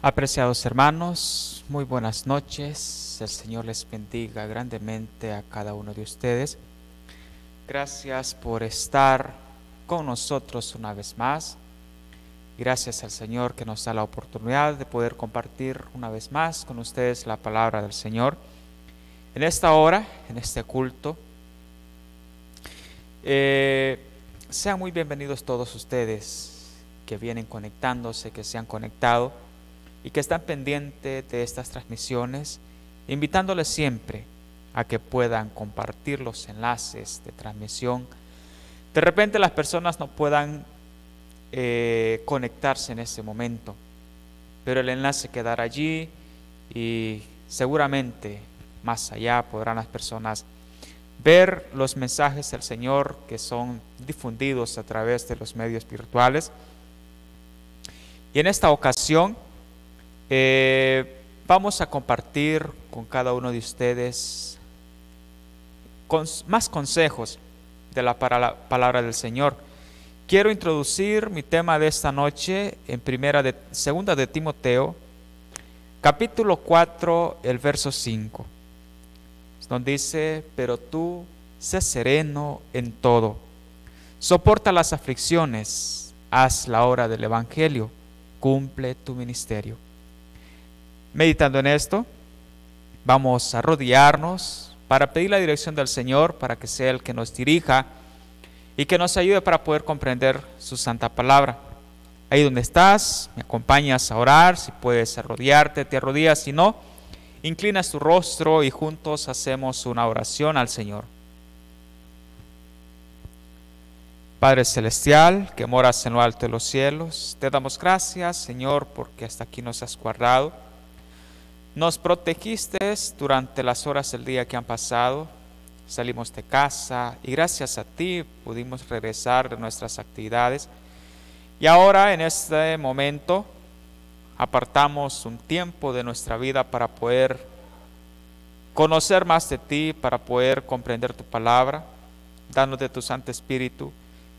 Apreciados hermanos, muy buenas noches. El Señor les bendiga grandemente a cada uno de ustedes. Gracias por estar con nosotros una vez más. Gracias al Señor que nos da la oportunidad de poder compartir una vez más con ustedes la palabra del Señor. En esta hora, en este culto, sean muy bienvenidos todos ustedes que vienen conectándose, que se han conectado y que están pendientes de estas transmisiones, invitándoles siempre a que puedan compartir los enlaces de transmisión. De repente las personas no puedan conectarse en ese momento, pero el enlace quedará allí y seguramente más allá podrán las personas ver los mensajes del Señor que son difundidos a través de los medios virtuales. Y en esta ocasión vamos a compartir con cada uno de ustedes más consejos de la palabra del Señor. Quiero introducir mi tema de esta noche en segunda de Timoteo, capítulo 4, el verso 5, donde dice: pero tú sé sereno en todo, soporta las aflicciones, haz la obra del evangelio, cumple tu ministerio. Meditando en esto, vamos a arrodillarnos para pedir la dirección del Señor, para que sea el que nos dirija y que nos ayude para poder comprender su santa palabra. Ahí donde estás, me acompañas a orar. Si puedes arrodillarte, te arrodillas. Si no, inclinas tu rostro y juntos hacemos una oración al Señor. Padre Celestial, que moras en lo alto de los cielos, te damos gracias, Señor, porque hasta aquí nos has guardado. Nos protegiste durante las horas del día que han pasado. Salimos de casa y gracias a ti pudimos regresar de nuestras actividades. Y ahora en este momento apartamos un tiempo de nuestra vida para poder conocer más de ti, para poder comprender tu palabra. Danos de tu Santo Espíritu,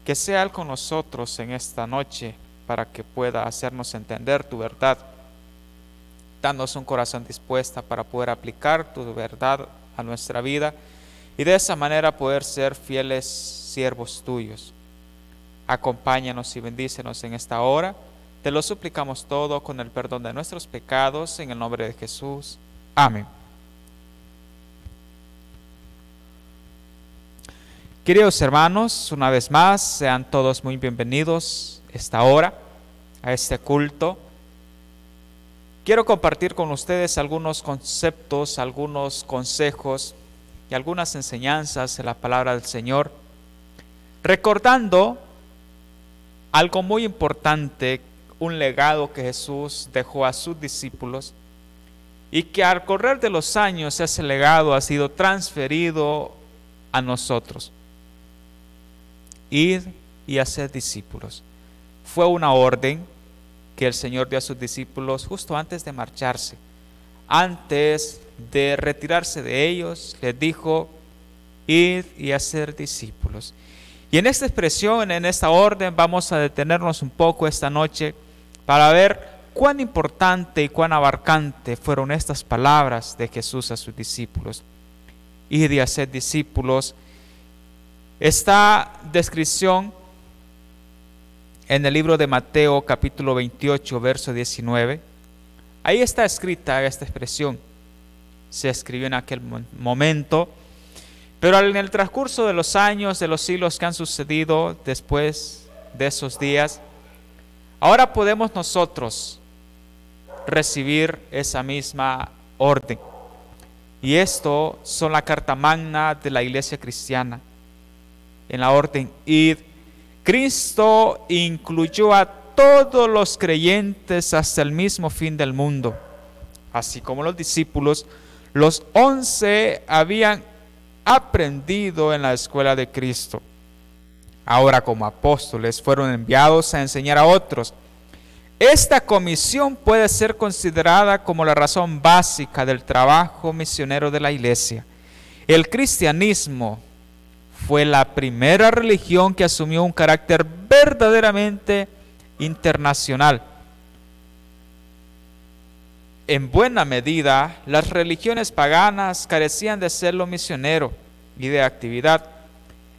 que sea Él con nosotros en esta noche para que pueda hacernos entender tu verdad. Danos un corazón dispuesto para poder aplicar tu verdad a nuestra vida y de esa manera poder ser fieles siervos tuyos. Acompáñanos y bendícenos en esta hora. Te lo suplicamos todo con el perdón de nuestros pecados, en el nombre de Jesús. Amén. Queridos hermanos, una vez más, sean todos muy bienvenidos esta hora, a este culto. Quiero compartir con ustedes algunos conceptos, algunos consejos y algunas enseñanzas de la palabra del Señor, recordando algo muy importante, un legado que Jesús dejó a sus discípulos y que al correr de los años ese legado ha sido transferido a nosotros. Ir y hacer discípulos. Fue una orden que el Señor dio a sus discípulos justo antes de marcharse. Antes de retirarse de ellos, les dijo: id y hacer discípulos. Y en esta expresión, en esta orden, vamos a detenernos un poco esta noche para ver cuán importante y cuán abarcante fueron estas palabras de Jesús a sus discípulos. Id y hacer discípulos. Esta descripción en el libro de Mateo capítulo 28 verso 19, ahí está escrita esta expresión. Se escribió en aquel momento, pero en el transcurso de los años, de los siglos que han sucedido después de esos días, ahora podemos nosotros recibir esa misma orden. Y esto son la carta magna de la iglesia cristiana. En la orden id, Cristo incluyó a todos los creyentes hasta el mismo fin del mundo. Así como los discípulos, los 11 habían aprendido en la escuela de Cristo. Ahora como apóstoles fueron enviados a enseñar a otros. Esta comisión puede ser considerada como la razón básica del trabajo misionero de la iglesia. El cristianismo fue la primera religión que asumió un carácter verdaderamente internacional. en buena medida, las religiones paganas carecían de celo misionero y de actividad.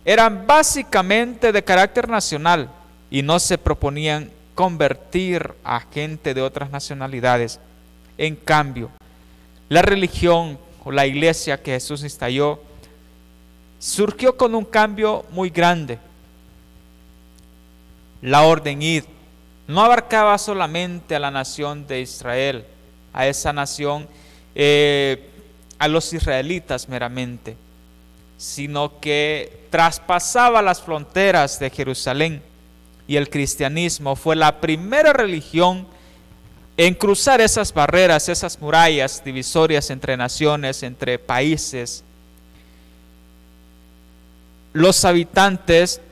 Eran básicamente de carácter nacional y no se proponían convertir a gente de otras nacionalidades. En cambio, la religión o la iglesia que Jesús instauró surgió con un cambio muy grande. La orden id no abarcaba solamente a la nación de Israel, a esa nación, a los israelitas meramente, sino que traspasaba las fronteras de Jerusalén, y el cristianismo fue la primera religión en cruzar esas barreras, esas murallas divisorias entre naciones, entre países. Los habitantes,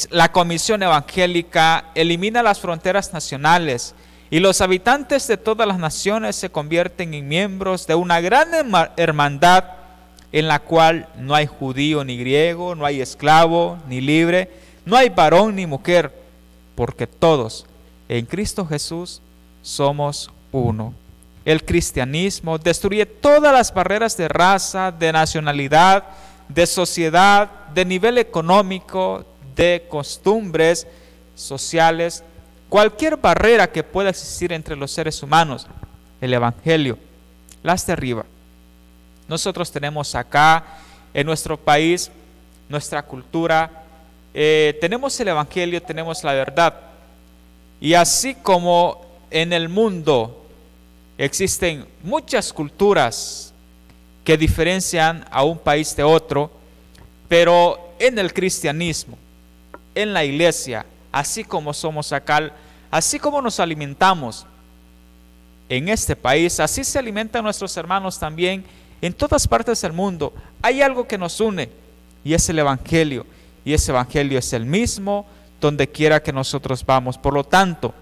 la Comisión Evangélica elimina las fronteras nacionales y los habitantes de todas las naciones se convierten en miembros de una gran hermandad en la cual no hay judío ni griego, no hay esclavo ni libre, no hay varón ni mujer, porque todos en Cristo Jesús somos uno. El cristianismo destruye todas las barreras de raza, de nacionalidad, de sociedad, de nivel económico, de costumbres sociales, cualquier barrera que pueda existir entre los seres humanos. El Evangelio las derriba. Nosotros tenemos acá en nuestro país, nuestra cultura, tenemos el Evangelio, tenemos la verdad. Y así como en el mundo existen muchas culturas que diferencian a un país de otro, pero en el cristianismo, en la iglesia, así como somos acá, así como nos alimentamos en este país, así se alimentan nuestros hermanos también en todas partes del mundo. Hay algo que nos une y es el Evangelio, y ese Evangelio es el mismo donde quiera que nosotros vamos. Por lo tanto,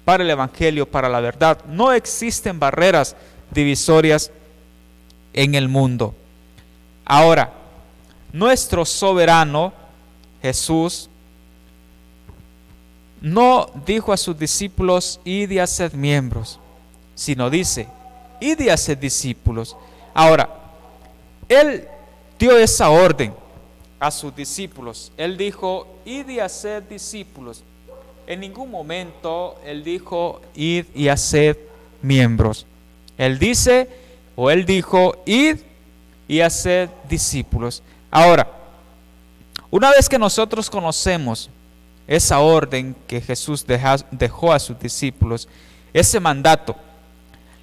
para el Evangelio, para la verdad, no existen barreras divisorias en el mundo. Ahora, nuestro soberano Jesús no dijo a sus discípulos, id y haced miembros, sino dice, id y haced discípulos. Ahora, Él dio esa orden a sus discípulos. Él dijo, id y haced discípulos. En ningún momento Él dijo, id y haced miembros. Él dice, o Él dijo, id y haced discípulos. Ahora, una vez que nosotros conocemos esa orden que Jesús dejó a sus discípulos, ese mandato,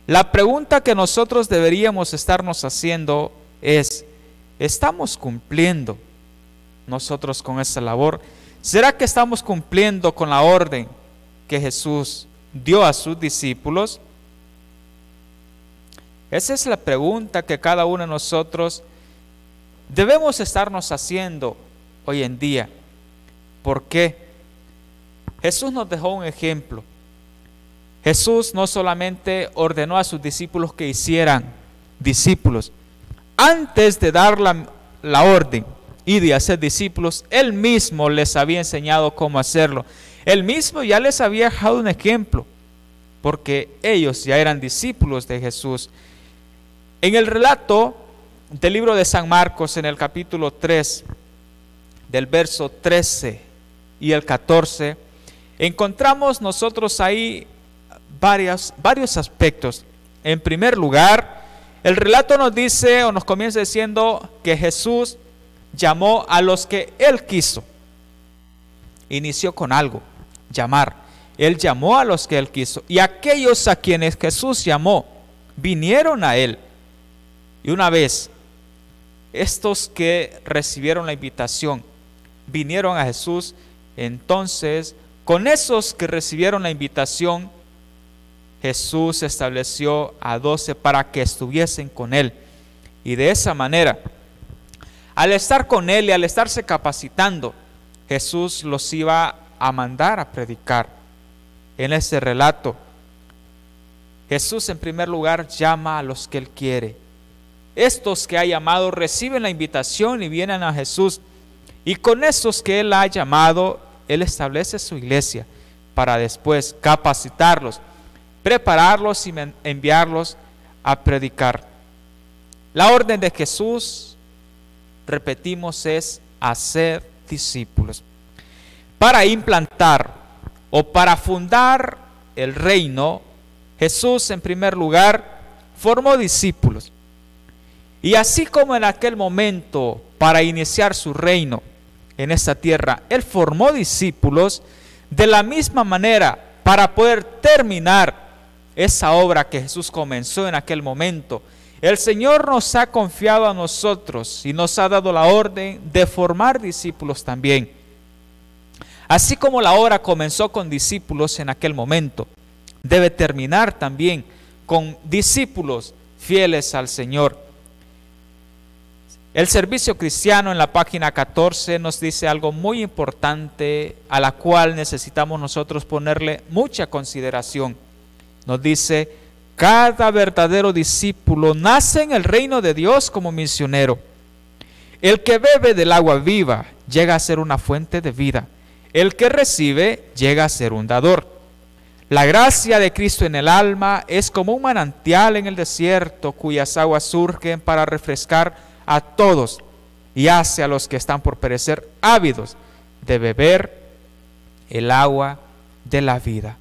la pregunta que nosotros deberíamos estarnos haciendo es, ¿estamos cumpliendo nosotros con esa labor? ¿Será que estamos cumpliendo con la orden que Jesús dio a sus discípulos? Esa es la pregunta que cada uno de nosotros debemos estarnos haciendo hoy en día. ¿Por qué? Jesús nos dejó un ejemplo. Jesús no solamente ordenó a sus discípulos que hicieran discípulos. Antes de dar la orden y de hacer discípulos, Él mismo les había enseñado cómo hacerlo. Él mismo ya les había dejado un ejemplo, porque ellos ya eran discípulos de Jesús. En el relato del libro de San Marcos, en el capítulo 3, del verso 13 y el 14, encontramos nosotros ahí varios aspectos. En primer lugar, el relato nos dice o nos comienza diciendo que Jesús llamó a los que Él quiso. Inició con algo, llamar. Él llamó a los que Él quiso, y aquellos a quienes Jesús llamó vinieron a Él. Y una vez estos que recibieron la invitación vinieron a Jesús, entonces con esos que recibieron la invitación, Jesús estableció a 12 para que estuviesen con Él. Y de esa manera, al estar con Él y al estarse capacitando, Jesús los iba a mandar a predicar. En ese relato, Jesús en primer lugar llama a los que Él quiere. Estos que ha llamado reciben la invitación y vienen a Jesús. Y con esos que Él ha llamado, Él establece su iglesia para después capacitarlos. prepararlos y enviarlos a predicar. La orden de Jesús, repetimos, es hacer discípulos. Para implantar o para fundar el reino, Jesús en primer lugar formó discípulos. Y así como en aquel momento, para iniciar su reino en esta tierra, Él formó discípulos, de la misma manera, para poder terminar esa obra que Jesús comenzó en aquel momento, el Señor nos ha confiado a nosotros y nos ha dado la orden de formar discípulos también. Así como la obra comenzó con discípulos en aquel momento, debe terminar también con discípulos fieles al Señor. El servicio cristiano en la página 14 nos dice algo muy importante a la cual necesitamos nosotros ponerle mucha consideración. Nos dice: cada verdadero discípulo nace en el reino de Dios como misionero. El que bebe del agua viva llega a ser una fuente de vida. El que recibe llega a ser un dador. La gracia de Cristo en el alma es como un manantial en el desierto, cuyas aguas surgen para refrescar a todos y hace a los que están por perecer ávidos de beber el agua de la vida.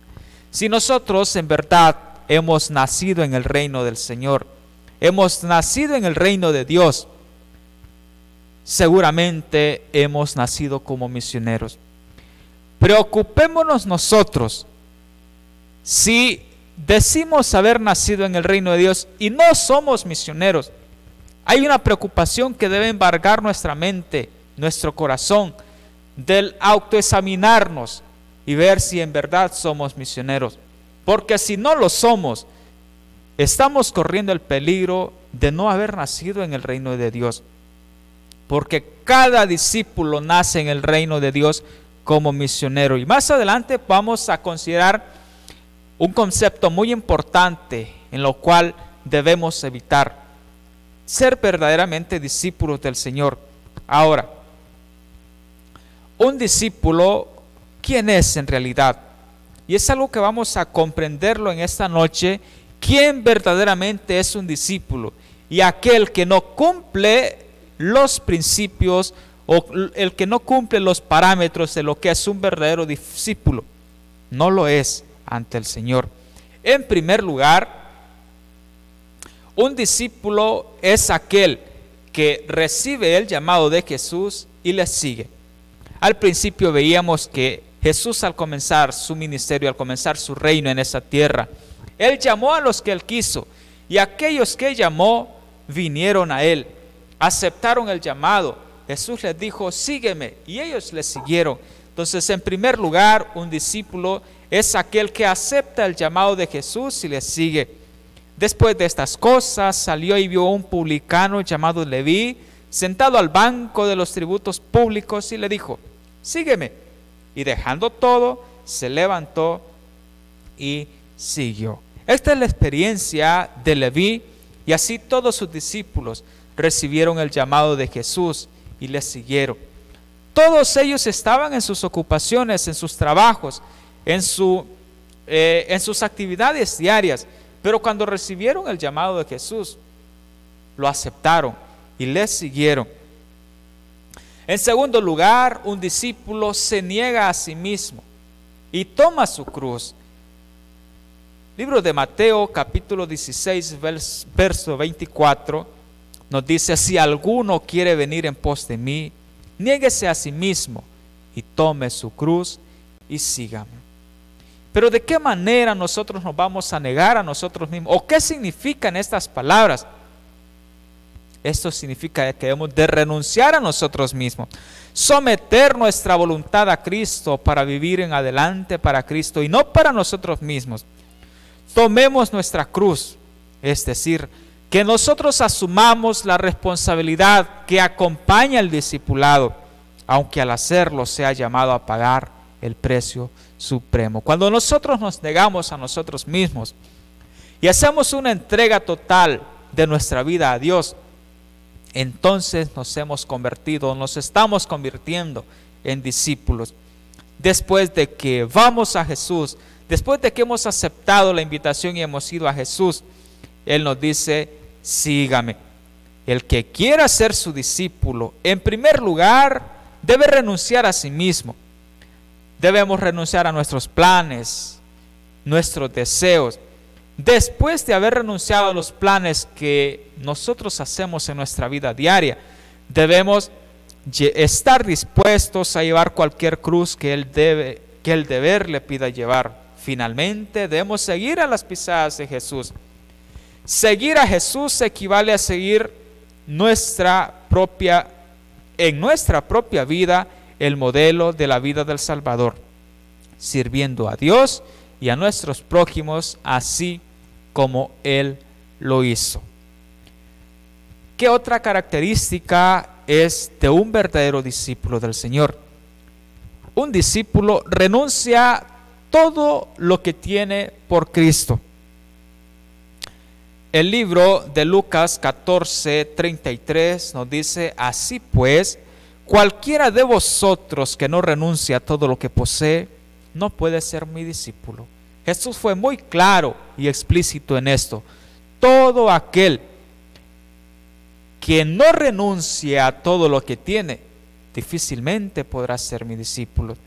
Si nosotros en verdad hemos nacido en el reino del Señor, hemos nacido en el reino de Dios, seguramente hemos nacido como misioneros. Preocupémonos nosotros si decimos haber nacido en el reino de Dios y no somos misioneros. Hay una preocupación que debe embargar nuestra mente, nuestro corazón, del autoexaminarnos y ver si en verdad somos misioneros. Porque si no lo somos, estamos corriendo el peligro de no haber nacido en el reino de Dios. Porque cada discípulo nace en el reino de Dios como misionero. Y más adelante vamos a considerar un concepto muy importante en lo cual debemos evitar: ser verdaderamente discípulos del Señor. Ahora, un discípulo, ¿quién es en realidad? Y es algo que vamos a comprenderlo en esta noche: quién verdaderamente es un discípulo. Y aquel que no cumple los principios o el que no cumple los parámetros de lo que es un verdadero discípulo, no lo es ante el Señor. En primer lugar, un discípulo es aquel que recibe el llamado de Jesús y le sigue. Al principio veíamos que Jesús, al comenzar su ministerio, al comenzar su reino en esa tierra, Él llamó a los que Él quiso, y aquellos que llamó vinieron a Él, aceptaron el llamado. Jesús les dijo: sígueme, y ellos le siguieron. Entonces, en primer lugar, un discípulo es aquel que acepta el llamado de Jesús y le sigue. Después de estas cosas, salió y vio a un publicano llamado Leví, sentado al banco de los tributos públicos, y le dijo: sígueme. Y dejando todo, se levantó y siguió. Esta es la experiencia de Leví, y así todos sus discípulos recibieron el llamado de Jesús y le siguieron. Todos ellos estaban en sus ocupaciones, en sus trabajos, en sus actividades diarias, pero cuando recibieron el llamado de Jesús, lo aceptaron y le siguieron. En segundo lugar, un discípulo se niega a sí mismo y toma su cruz. Libro de Mateo, capítulo 16, verso 24, nos dice: si alguno quiere venir en pos de mí, niéguese a sí mismo y tome su cruz y sígame. Pero ¿de qué manera nosotros nos vamos a negar a nosotros mismos? ¿O qué significan estas palabras? Esto significa que debemos de renunciar a nosotros mismos, someter nuestra voluntad a Cristo para vivir en adelante para Cristo y no para nosotros mismos. Tomemos nuestra cruz, es decir, que nosotros asumamos la responsabilidad que acompaña al discipulado, aunque al hacerlo sea llamado a pagar el precio supremo. Cuando nosotros nos negamos a nosotros mismos y hacemos una entrega total de nuestra vida a Dios, entonces nos estamos convirtiendo en discípulos. Después de que vamos a Jesús, después de que hemos aceptado la invitación y hemos ido a Jesús, Él nos dice, sígame. El que quiera ser su discípulo, en primer lugar, debe renunciar a sí mismo. Debemos renunciar a nuestros planes, nuestros deseos. Después de haber renunciado a los planes que nosotros hacemos en nuestra vida diaria, debemos estar dispuestos a llevar cualquier cruz que el deber le pida llevar. Finalmente, debemos seguir a las pisadas de Jesús. Seguir a Jesús equivale a seguir en nuestra propia vida el modelo de la vida del Salvador, sirviendo a Dios y a nuestros prójimos así como Él lo hizo. ¿Qué otra característica es de un verdadero discípulo del Señor? Un discípulo renuncia todo lo que tiene por Cristo. El libro de Lucas 14:33 nos dice, así pues, cualquiera de vosotros que no renuncie a todo lo que posee, no puede ser mi discípulo. Jesús fue muy claro y explícito en esto. Todo aquel que no renuncie a todo lo que tiene, difícilmente podrá ser mi discípulo.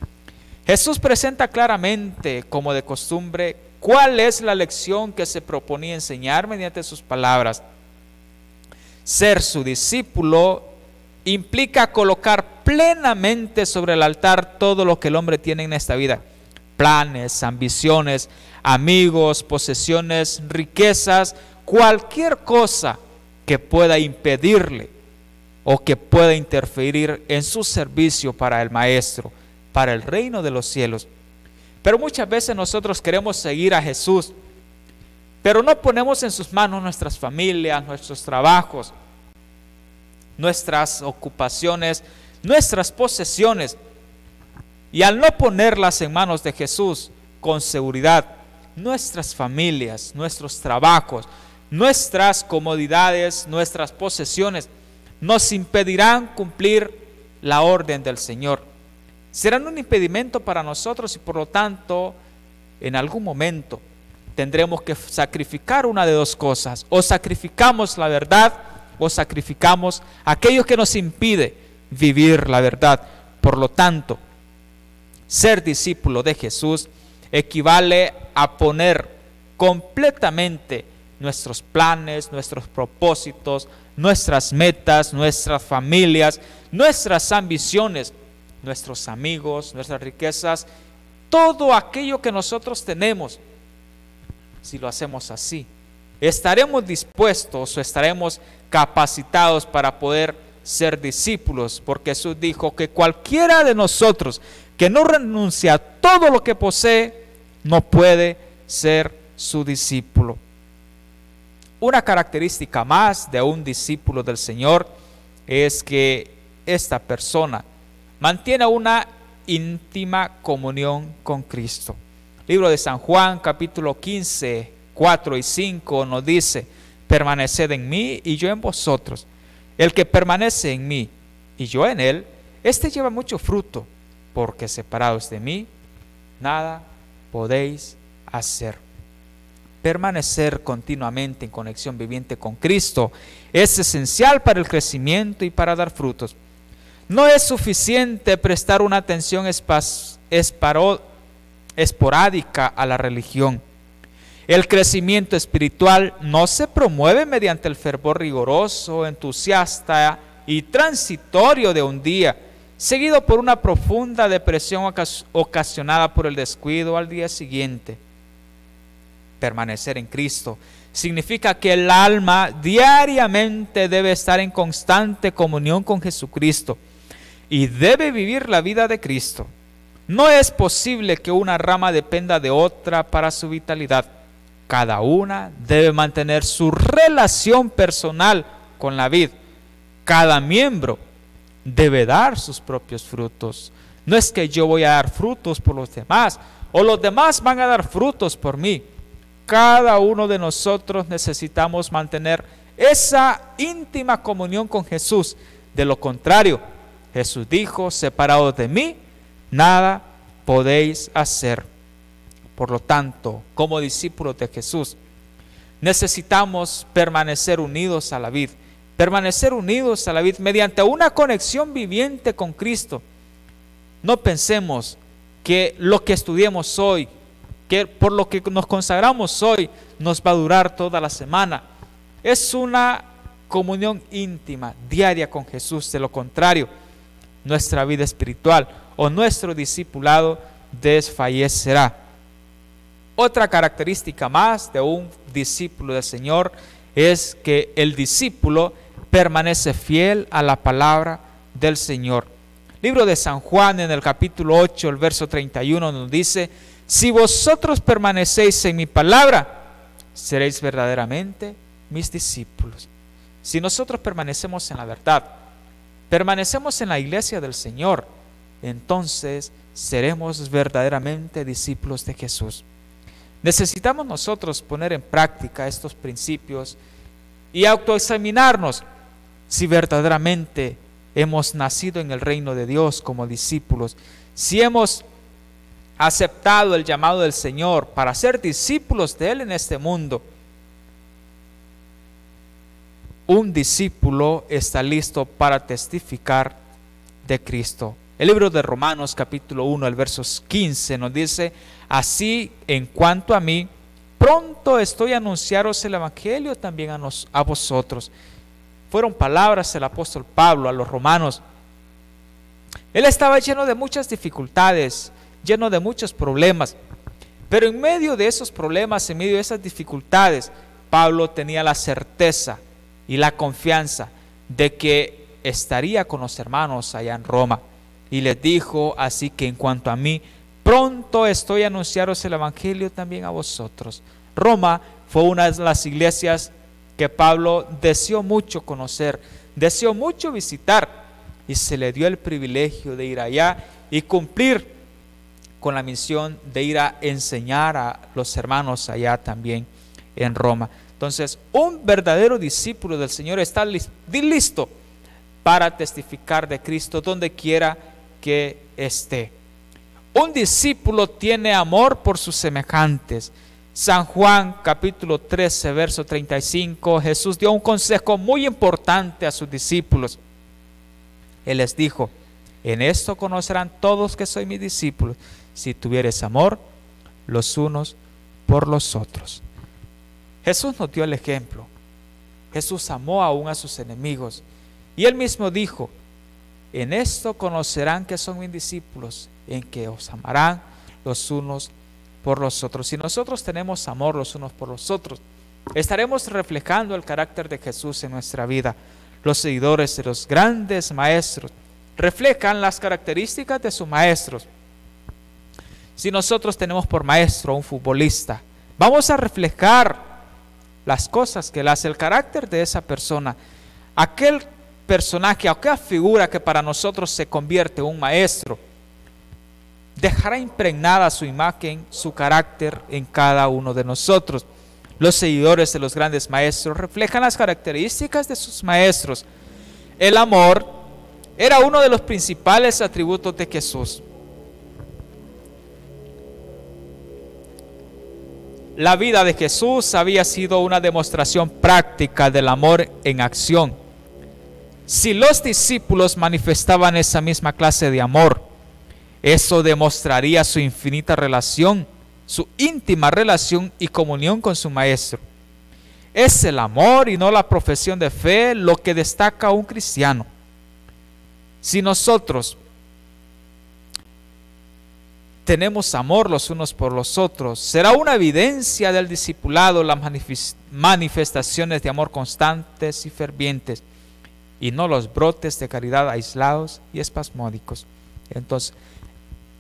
Jesús presenta claramente, como de costumbre, cuál es la lección que se proponía enseñar mediante sus palabras. Ser su discípulo implica colocar plenamente sobre el altar todo lo que el hombre tiene en esta vida. Planes, ambiciones, amigos, posesiones, riquezas, cualquier cosa que pueda impedirle o que pueda interferir en su servicio para el Maestro, para el reino de los cielos. Pero muchas veces nosotros queremos seguir a Jesús, pero no ponemos en sus manos nuestras familias, nuestros trabajos, nuestras ocupaciones, nuestras posesiones. Y al no ponerlas en manos de Jesús, con seguridad, nuestras familias, nuestros trabajos, nuestras comodidades, nuestras posesiones, nos impedirán cumplir la orden del Señor. Serán un impedimento para nosotros y por lo tanto, en algún momento tendremos que sacrificar una de dos cosas. O sacrificamos la verdad o sacrificamos aquello que nos impide vivir la verdad. Por lo tanto, ser discípulo de Jesús equivale a poner completamente nuestros planes, nuestros propósitos, nuestras metas, nuestras familias, nuestras ambiciones, nuestros amigos, nuestras riquezas, todo aquello que nosotros tenemos. Si lo hacemos así, estaremos dispuestos o estaremos capacitados para poder ser discípulos, porque Jesús dijo que cualquiera de nosotros que no renuncia a todo lo que posee, no puede ser su discípulo. Una característica más de un discípulo del Señor es que esta persona mantiene una íntima comunión con Cristo. Libro de San Juan, capítulo 15, 4 y 5 nos dice, permaneced en mí y yo en vosotros. El que permanece en mí y yo en él, éste lleva mucho fruto, porque separados de mí, nada podéis hacer. Permanecer continuamente en conexión viviente con Cristo es esencial para el crecimiento y para dar frutos. No es suficiente prestar una atención esporádica a la religión. El crecimiento espiritual no se promueve mediante el fervor riguroso, entusiasta y transitorio de un día, seguido por una profunda depresión ocasionada por el descuido al día siguiente. Permanecer en Cristo significa que el alma diariamente debe estar en constante comunión con Jesucristo y debe vivir la vida de Cristo. No es posible que una rama dependa de otra para su vitalidad. Cada una debe mantener su relación personal con la vid. Cada miembro debe dar sus propios frutos. No es que yo voy a dar frutos por los demás o los demás van a dar frutos por mí. Cada uno de nosotros necesitamos mantener esa íntima comunión con Jesús. De lo contrario, Jesús dijo, separados de mí, nada podéis hacer. Por lo tanto, como discípulos de Jesús, necesitamos permanecer unidos a la vid, mediante una conexión viviente con Cristo. No pensemos que lo que estudiemos hoy, que por lo que nos consagramos hoy, nos va a durar toda la semana. Es una comunión íntima, diaria con Jesús. De lo contrario, nuestra vida espiritual o nuestro discipulado desfallecerá. Otra característica más de un discípulo del Señor es que el discípulo permanece fiel a la palabra del Señor. Libro de San Juan, en el capítulo 8, el verso 31, nos dice: si vosotros permanecéis en mi palabra, seréis verdaderamente mis discípulos. Si nosotros permanecemos en la verdad, permanecemos en la iglesia del Señor, entonces seremos verdaderamente discípulos de Jesús. Necesitamos nosotros poner en práctica estos principios y autoexaminarnos si verdaderamente hemos nacido en el reino de Dios como discípulos, si hemos aceptado el llamado del Señor para ser discípulos de Él en este mundo. Un discípulo está listo para testificar de Cristo. El libro de Romanos capítulo 1, el verso 15 nos dice: así, en cuanto a mí, pronto estoy a anunciaros el evangelio también a vosotros. Fueron palabras del apóstol Pablo a los romanos. Él estaba lleno de muchas dificultades, lleno de muchos problemas, pero en medio de esos problemas, en medio de esas dificultades, Pablo tenía la certeza y la confianza de que estaría con los hermanos allá en Roma. Y les dijo: así que en cuanto a mí, pronto estoy a anunciaros el evangelio también a vosotros. Roma fue una de las iglesias que Pablo deseó mucho conocer, deseó mucho visitar, y se le dio el privilegio de ir allá y cumplir con la misión de ir a enseñar a los hermanos allá también en Roma. Entonces, un verdadero discípulo del Señor está listo para testificar de Cristo donde quiera que esté. Un discípulo tiene amor por sus semejantes. San Juan capítulo 13, verso 35, Jesús dio un consejo muy importante a sus discípulos. Él les dijo: en esto conocerán todos que soy mis discípulos, si tuvieres amor los unos por los otros. Jesús nos dio el ejemplo. Jesús amó aún a sus enemigos. Y Él mismo dijo: en esto conocerán que son mis discípulos, en que os amarán los unos por los otros. Si nosotros tenemos amor los unos por los otros, estaremos reflejando el carácter de Jesús en nuestra vida. Los seguidores de los grandes maestros reflejan las características de sus maestros. Si nosotros tenemos por maestro a un futbolista, vamos a reflejar las cosas que él hace, el carácter de esa persona. Aquel personaje, aquella figura que para nosotros se convierte en un maestro, dejará impregnada su imagen, su carácter en cada uno de nosotros. Los seguidores de los grandes maestros reflejan las características de sus maestros. El amor era uno de los principales atributos de Jesús. La vida de Jesús había sido una demostración práctica del amor en acción. Si los discípulos manifestaban esa misma clase de amor, eso demostraría su infinita relación, su íntima relación y comunión con su Maestro. Es el amor y no la profesión de fe lo que destaca a un cristiano. Si nosotros tenemos amor los unos por los otros, será una evidencia del discipulado las manifestaciones de amor constantes y fervientes, y no los brotes de caridad aislados y espasmódicos. Entonces,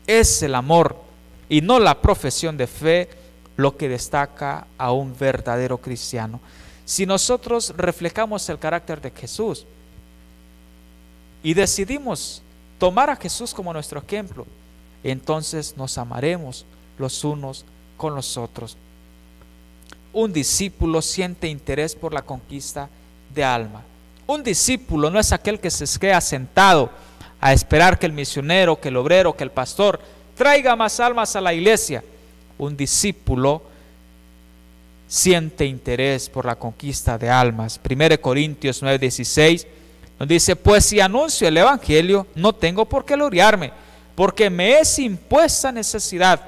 es el amor y no la profesión de fe lo que destaca a un verdadero cristiano. Si nosotros reflejamos el carácter de Jesús y decidimos tomar a Jesús como nuestro ejemplo, entonces nos amaremos los unos con los otros. Un discípulo siente interés por la conquista de alma. Un discípulo no es aquel que se queda sentado a esperar que el misionero, que el obrero, que el pastor traiga más almas a la iglesia. un discípulo siente interés por la conquista de almas. 1 Corintios 9:16 nos dice: pues si anuncio el evangelio, no tengo por qué gloriarme, porque me es impuesta necesidad.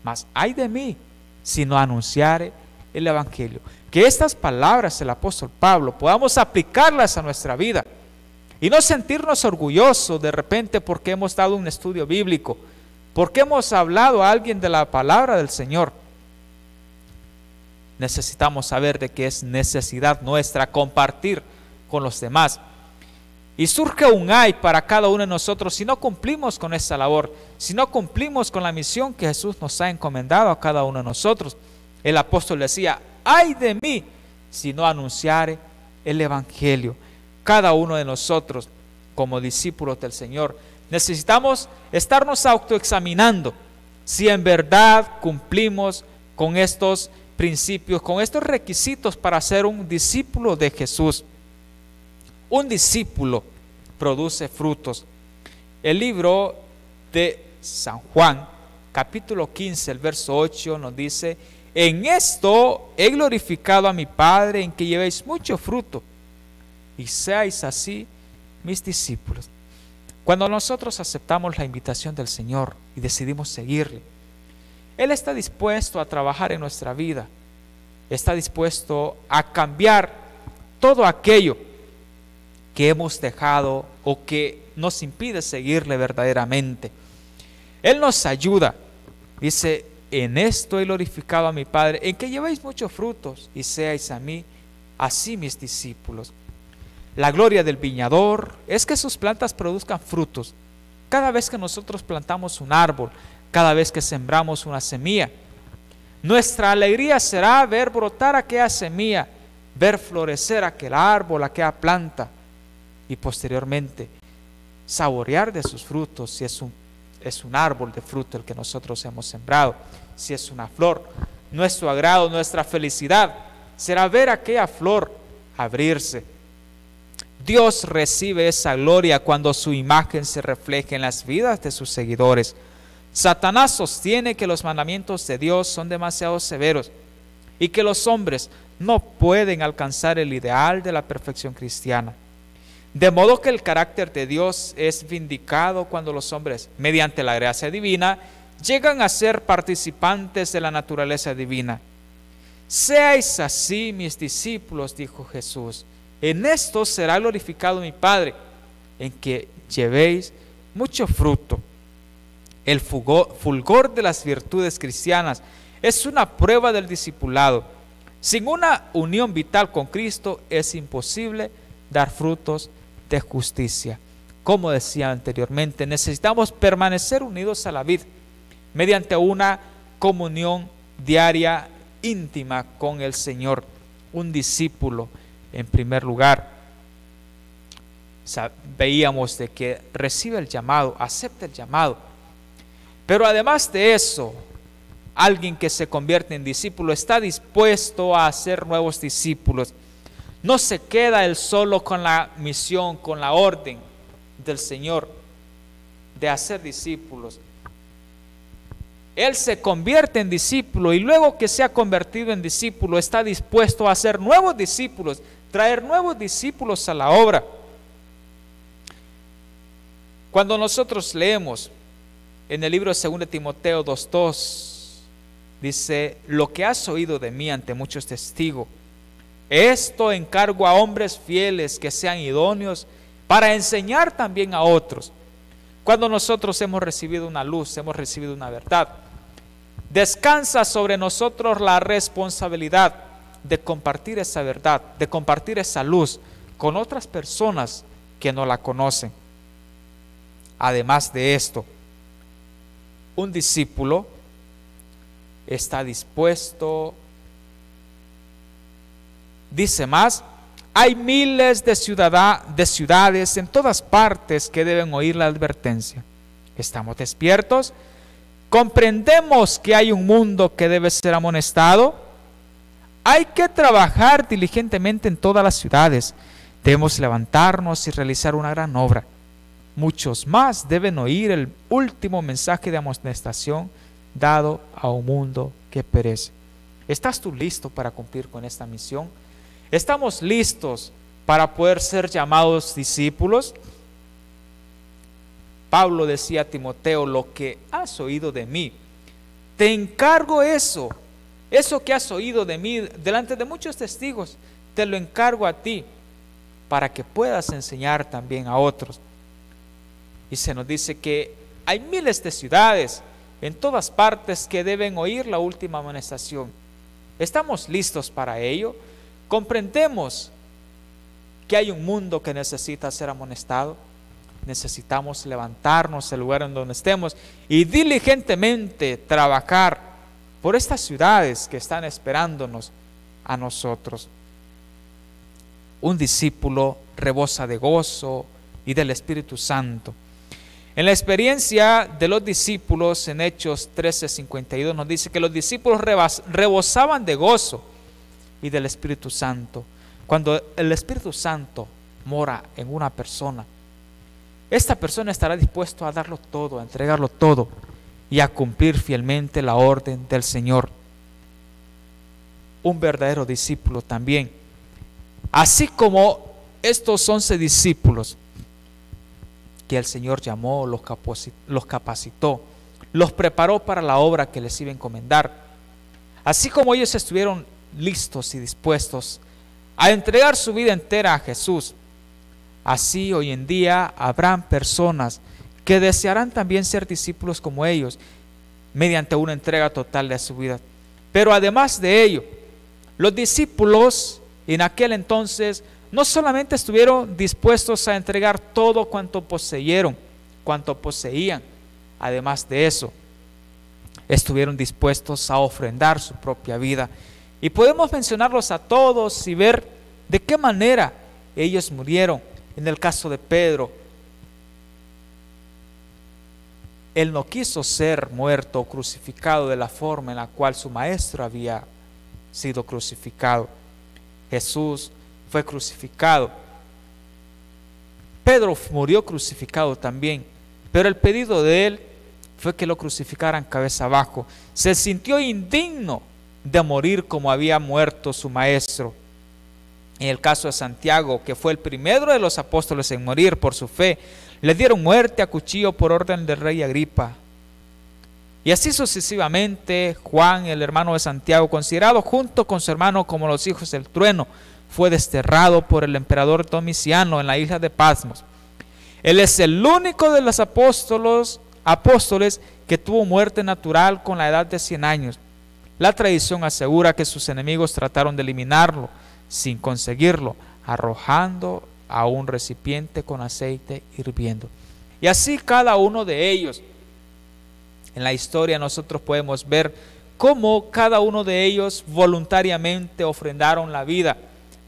Mas ay de mí si no anunciare el evangelio. Que estas palabras del apóstol Pablo podamos aplicarlas a nuestra vida y no sentirnos orgullosos de repente porque hemos dado un estudio bíblico, porque hemos hablado a alguien de la palabra del Señor. Necesitamos saber de que es necesidad nuestra compartir con los demás. Y surge un ay para cada uno de nosotros si no cumplimos con esta labor, si no cumplimos con la misión que Jesús nos ha encomendado a cada uno de nosotros. El apóstol decía: ay de mí si no anunciare el evangelio. Cada uno de nosotros, como discípulos del Señor, necesitamos estarnos autoexaminando si en verdad cumplimos con estos principios, con estos requisitos para ser un discípulo de Jesús. Un discípulo produce frutos. El libro de San Juan, capítulo 15, el verso 8 nos dice: en esto he glorificado a mi Padre, en que llevéis mucho fruto y seáis así mis discípulos. Cuando nosotros aceptamos la invitación del Señor y decidimos seguirle, Él está dispuesto a trabajar en nuestra vida, está dispuesto a cambiar todo aquello que hemos dejado o que nos impide seguirle verdaderamente. Él nos ayuda, dice: en esto he glorificado a mi Padre, en que llevéis muchos frutos y seáis a mí así mis discípulos. La gloria del viñador es que sus plantas produzcan frutos. Cada vez que nosotros plantamos un árbol, cada vez que sembramos una semilla, nuestra alegría será ver brotar aquella semilla, ver florecer aquel árbol, aquella planta, y posteriormente saborear de sus frutos, si es un árbol de fruto el que nosotros hemos sembrado, si es una flor. Nuestro agrado, nuestra felicidad será ver aquella flor abrirse. Dios recibe esa gloria cuando su imagen se refleja en las vidas de sus seguidores. Satanás sostiene que los mandamientos de Dios son demasiado severos y que los hombres no pueden alcanzar el ideal de la perfección cristiana. De modo que el carácter de Dios es vindicado cuando los hombres, mediante la gracia divina, llegan a ser participantes de la naturaleza divina. Seáis así mis discípulos, dijo Jesús. En esto será glorificado mi Padre, en que llevéis mucho fruto. El fulgor de las virtudes cristianas es una prueba del discipulado. Sin una unión vital con Cristo es imposible dar frutos de justicia. Como decía anteriormente, necesitamos permanecer unidos a la vid mediante una comunión diaria íntima con el Señor. Un discípulo, en primer lugar, veíamos de que recibe el llamado, acepta el llamado, pero además de eso, alguien que se convierte en discípulo está dispuesto a hacer nuevos discípulos. No se queda él solo con la misión, con la orden del Señor de hacer discípulos. Él se convierte en discípulo y luego que se ha convertido en discípulo está dispuesto a hacer nuevos discípulos, traer nuevos discípulos a la obra. Cuando nosotros leemos en el libro de 2 Timoteo 2:2, dice: lo que has oído de mí ante muchos testigos, esto encargo a hombres fieles que sean idóneos para enseñar también a otros. Cuando nosotros hemos recibido una luz, hemos recibido una verdad, descansa sobre nosotros la responsabilidad de compartir esa verdad, de compartir esa luz con otras personas que no la conocen. Además de esto, un discípulo está dispuesto. Dice más: hay miles de ciudades en todas partes que deben oír la advertencia. ¿Estamos despiertos? ¿Comprendemos que hay un mundo que debe ser amonestado? Hay que trabajar diligentemente en todas las ciudades. Debemos levantarnos y realizar una gran obra. Muchos más deben oír el último mensaje de amonestación dado a un mundo que perece. ¿Estás tú listo para cumplir con esta misión? ¿Estamos listos para poder ser llamados discípulos? Pablo decía a Timoteo: lo que has oído de mí, te encargo eso que has oído de mí delante de muchos testigos, te lo encargo a ti, para que puedas enseñar también a otros. Y se nos dice que hay miles de ciudades en todas partes que deben oír la última amonestación. ¿Estamos listos para ello? ¿Comprendemos que hay un mundo que necesita ser amonestado? Necesitamos levantarnos del lugar en donde estemos y diligentemente trabajar por estas ciudades que están esperándonos a nosotros. Un discípulo rebosa de gozo y del Espíritu Santo. En la experiencia de los discípulos en Hechos 13:52 nos dice que los discípulos rebosaban de gozo y del Espíritu Santo. Cuando el Espíritu Santo mora en una persona, esta persona estará dispuesto a darlo todo, a entregarlo todo y a cumplir fielmente la orden del Señor. Un verdadero discípulo también, así como estos 11 discípulos que el Señor llamó, los capacitó, los preparó para la obra que les iba a encomendar, así como ellos estuvieron listos y dispuestos a entregar su vida entera a Jesús, así hoy en día habrán personas que desearán también ser discípulos como ellos, mediante una entrega total de su vida. Pero además de ello, los discípulos en aquel entonces no solamente estuvieron dispuestos a entregar todo cuanto poseyeron, cuanto poseían, además de eso, estuvieron dispuestos a ofrendar su propia vida. Y podemos mencionarlos a todos y ver de qué manera ellos murieron. En el caso de Pedro, él no quiso ser muerto o crucificado de la forma en la cual su maestro había sido crucificado. Jesús fue crucificado. Pedro murió crucificado también, pero el pedido de él fue que lo crucificaran cabeza abajo. Se sintió indigno de morir como había muerto su maestro. En el caso de Santiago, que fue el primero de los apóstoles en morir por su fe, le dieron muerte a cuchillo por orden del rey Agripa. Y así sucesivamente. Juan, el hermano de Santiago, considerado junto con su hermano como los hijos del trueno, fue desterrado por el emperador Domiciano en la isla de Patmos. Él es el único de los apóstoles que tuvo muerte natural con la edad de 100 años. La tradición asegura que sus enemigos trataron de eliminarlo sin conseguirlo, arrojando a un recipiente con aceite hirviendo. Y así cada uno de ellos. En la historia nosotros podemos ver cómo cada uno de ellos voluntariamente ofrendaron la vida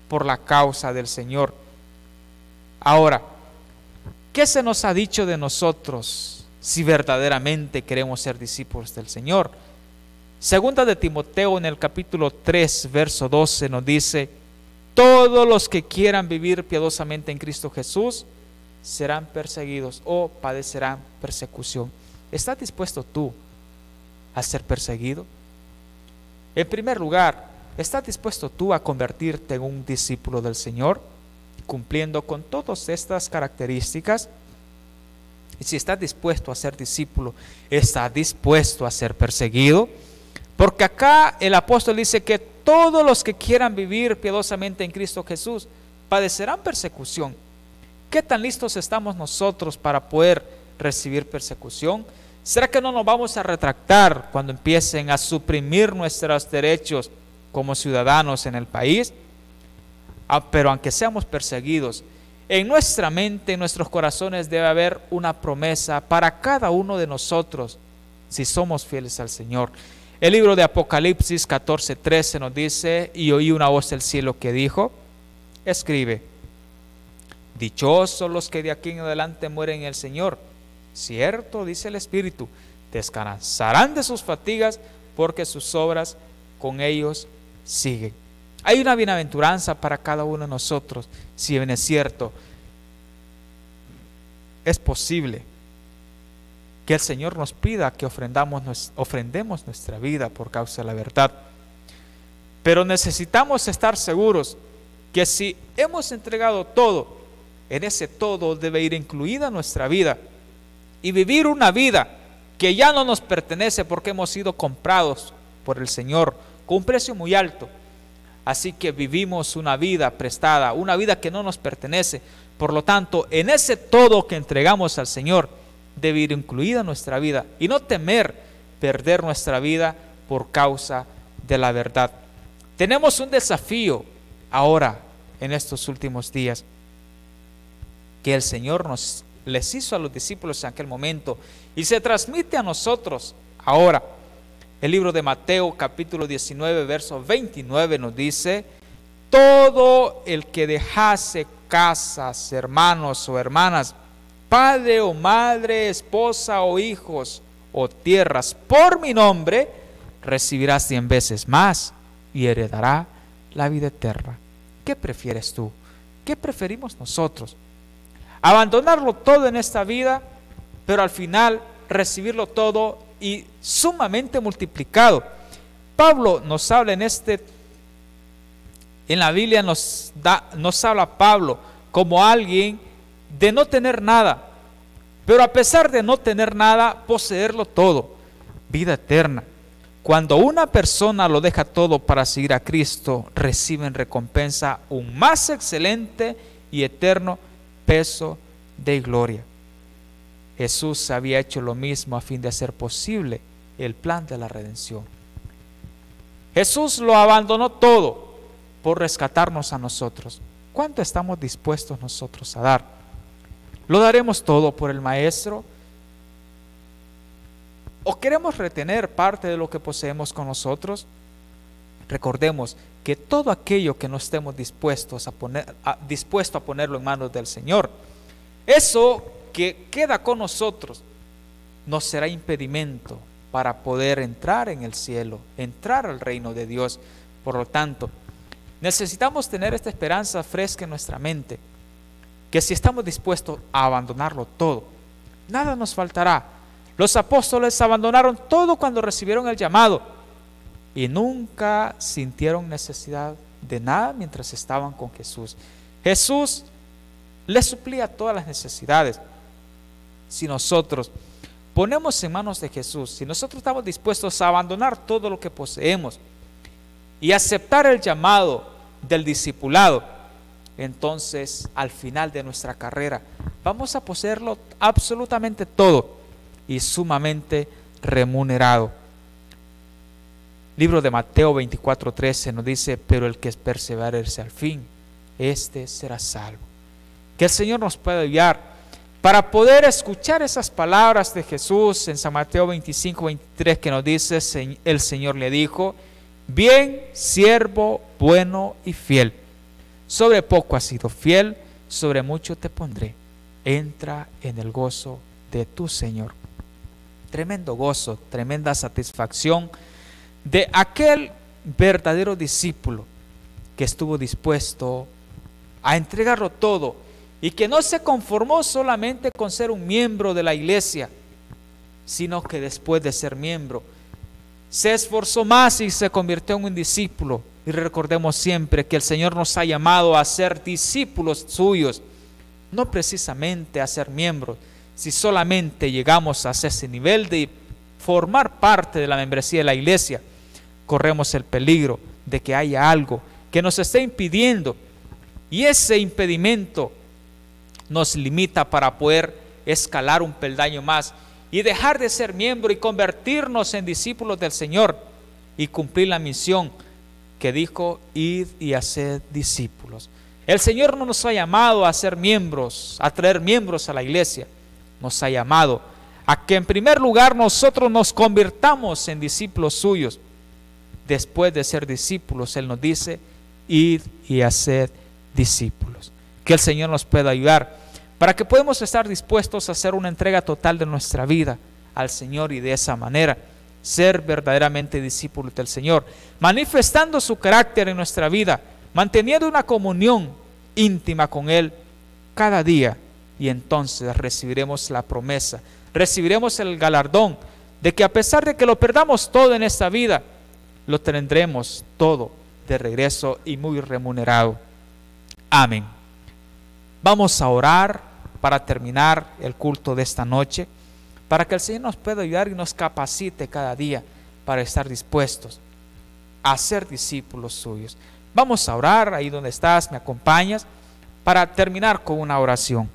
por la causa del Señor. Ahora, ¿qué se nos ha dicho de nosotros si verdaderamente queremos ser discípulos del Señor? Segunda de Timoteo en el capítulo 3, verso 12 nos dice: todos los que quieran vivir piadosamente en Cristo Jesús serán perseguidos o padecerán persecución. ¿Estás dispuesto tú a ser perseguido? En primer lugar, ¿estás dispuesto tú a convertirte en un discípulo del Señor, cumpliendo con todas estas características? Y si estás dispuesto a ser discípulo, ¿estás dispuesto a ser perseguido? Porque acá el apóstol dice que todos los que quieran vivir piadosamente en Cristo Jesús padecerán persecución. ¿Qué tan listos estamos nosotros para poder recibir persecución? ¿Será que no nos vamos a retractar cuando empiecen a suprimir nuestros derechos como ciudadanos en el país? Pero aunque seamos perseguidos, en nuestra mente, en nuestros corazones debe haber una promesa para cada uno de nosotros si somos fieles al Señor. El libro de Apocalipsis 14:13 nos dice: y oí una voz del cielo que dijo: escribe, dichosos los que de aquí en adelante mueren en el Señor. Cierto, dice el Espíritu, descansarán de sus fatigas, porque sus obras con ellos siguen. Hay una bienaventuranza para cada uno de nosotros, si bien es cierto, es posible que el Señor nos pida que ofrendemos nuestra vida por causa de la verdad. Pero necesitamos estar seguros que si hemos entregado todo, en ese todo debe ir incluida nuestra vida, y vivir una vida que ya no nos pertenece porque hemos sido comprados por el Señor con un precio muy alto. Así que vivimos una vida prestada, una vida que no nos pertenece. Por lo tanto, en ese todo que entregamos al Señor debe ir incluida nuestra vida y no temer perder nuestra vida por causa de la verdad. Tenemos un desafío ahora en estos últimos días que el Señor les hizo a los discípulos en aquel momento y se transmite a nosotros ahora. El libro de Mateo capítulo 19 verso 29 nos dice: todo el que dejase casas, hermanos o hermanas, padre o madre, esposa o hijos o tierras por mi nombre, recibirá 100 veces más y heredará la vida eterna. ¿Qué prefieres tú? ¿Qué preferimos nosotros? Abandonarlo todo en esta vida, pero al final recibirlo todo y sumamente multiplicado. Pablo nos habla en la Biblia nos habla Pablo como alguien de no tener nada, pero a pesar de no tener nada, poseerlo todo, vida eterna. Cuando una persona lo deja todo para seguir a Cristo, recibe en recompensa un más excelente y eterno peso de gloria. Jesús había hecho lo mismo a fin de hacer posible el plan de la redención. Jesús lo abandonó todo por rescatarnos a nosotros. ¿Cuánto estamos dispuestos nosotros a dar? ¿Lo daremos todo por el Maestro? ¿O queremos retener parte de lo que poseemos con nosotros? Recordemos que todo aquello que no estemos dispuestos a ponerlo en manos del Señor, eso que queda con nosotros nos será impedimento para poder entrar en el cielo, entrar al reino de Dios. Por lo tanto, necesitamos tener esta esperanza fresca en nuestra mente, que si estamos dispuestos a abandonarlo todo, nada nos faltará. Los apóstoles abandonaron todo cuando recibieron el llamado y nunca sintieron necesidad de nada mientras estaban con Jesús. Jesús les suplía todas las necesidades. Si nosotros ponemos en manos de Jesús, si nosotros estamos dispuestos a abandonar todo lo que poseemos y aceptar el llamado del discipulado, entonces al final de nuestra carrera vamos a poseerlo absolutamente todo y sumamente remunerado. Libro de Mateo 24:13 nos dice: pero el que persevere al fin, este será salvo. Que el Señor nos pueda ayudar para poder escuchar esas palabras de Jesús en San Mateo 25:23, que nos dice: el Señor le dijo: bien, siervo bueno y fiel, sobre poco has sido fiel, sobre mucho te pondré, entra en el gozo de tu Señor. Tremendo gozo, tremenda satisfacción de aquel verdadero discípulo que estuvo dispuesto a entregarlo todo y que no se conformó solamente con ser un miembro de la iglesia, sino que después de ser miembro se esforzó más y se convirtió en un discípulo. Y recordemos siempre que el Señor nos ha llamado a ser discípulos suyos, no precisamente a ser miembros. Si solamente llegamos a ese nivel de formar parte de la membresía de la iglesia, corremos el peligro de que haya algo que nos esté impidiendo, y ese impedimento nos limita para poder escalar un peldaño más y dejar de ser miembro y convertirnos en discípulos del Señor y cumplir la misión que dijo: id y haced discípulos. El Señor no nos ha llamado a ser miembros, a traer miembros a la iglesia. Nos ha llamado a que en primer lugar nosotros nos convirtamos en discípulos suyos. Después de ser discípulos, Él nos dice: id y haced discípulos. Que el Señor nos pueda ayudar para que podamos estar dispuestos a hacer una entrega total de nuestra vida al Señor y de esa manera ser verdaderamente discípulos del Señor, manifestando su carácter en nuestra vida, manteniendo una comunión íntima con Él cada día, y entonces recibiremos la promesa recibiremos el galardón de que a pesar de que lo perdamos todo en esta vida, lo tendremos todo de regreso y muy remunerado. Amén. Vamos a orar para terminar el culto de esta noche, para que el Señor nos pueda ayudar y nos capacite cada día para estar dispuestos a ser discípulos suyos. Vamos a orar, ahí donde estás, me acompañas, para terminar con una oración.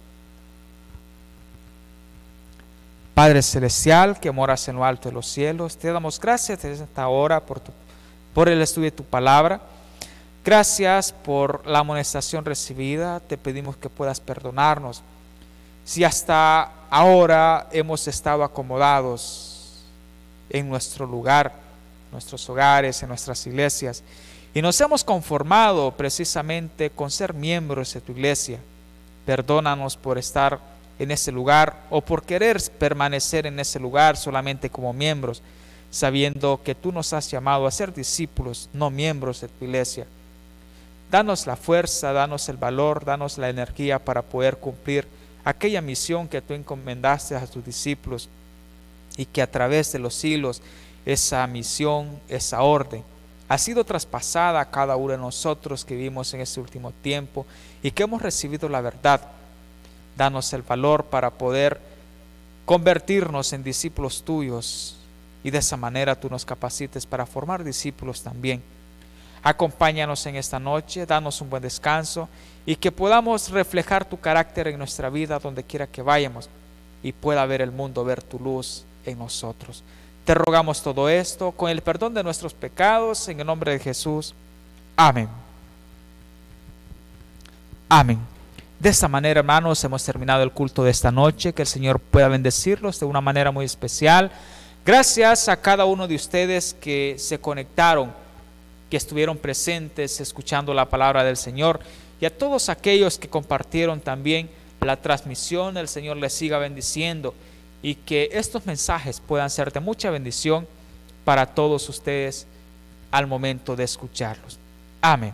Padre Celestial, que moras en lo alto de los cielos, te damos gracias en esta hora por el estudio de tu palabra. Gracias por la amonestación recibida. Te pedimos que puedas perdonarnos si hasta ahora hemos estado acomodados en nuestro lugar, en nuestros hogares, en nuestras iglesias, y nos hemos conformado precisamente con ser miembros de tu iglesia. Perdónanos por estar en ese lugar o por querer permanecer en ese lugar solamente como miembros, sabiendo que tú nos has llamado a ser discípulos, no miembros de tu iglesia. Danos la fuerza, danos el valor, danos la energía para poder cumplir aquella misión que tú encomendaste a tus discípulos, y que a través de los siglos esa misión, esa orden ha sido traspasada a cada uno de nosotros que vivimos en este último tiempo y que hemos recibido la verdad. Danos el valor para poder convertirnos en discípulos tuyos, y de esa manera tú nos capacites para formar discípulos también. Acompáñanos en esta noche, danos un buen descanso y que podamos reflejar tu carácter en nuestra vida donde quiera que vayamos, y pueda ver el mundo, ver tu luz en nosotros. Te rogamos todo esto con el perdón de nuestros pecados, en el nombre de Jesús. Amén. Amén. De esta manera, hermanos, hemos terminado el culto de esta noche. Que el Señor pueda bendecirlos de una manera muy especial. Gracias a cada uno de ustedes que se conectaron, que estuvieron presentes escuchando la palabra del Señor, y a todos aquellos que compartieron también la transmisión. El Señor les siga bendiciendo y que estos mensajes puedan ser de mucha bendición para todos ustedes al momento de escucharlos. Amén.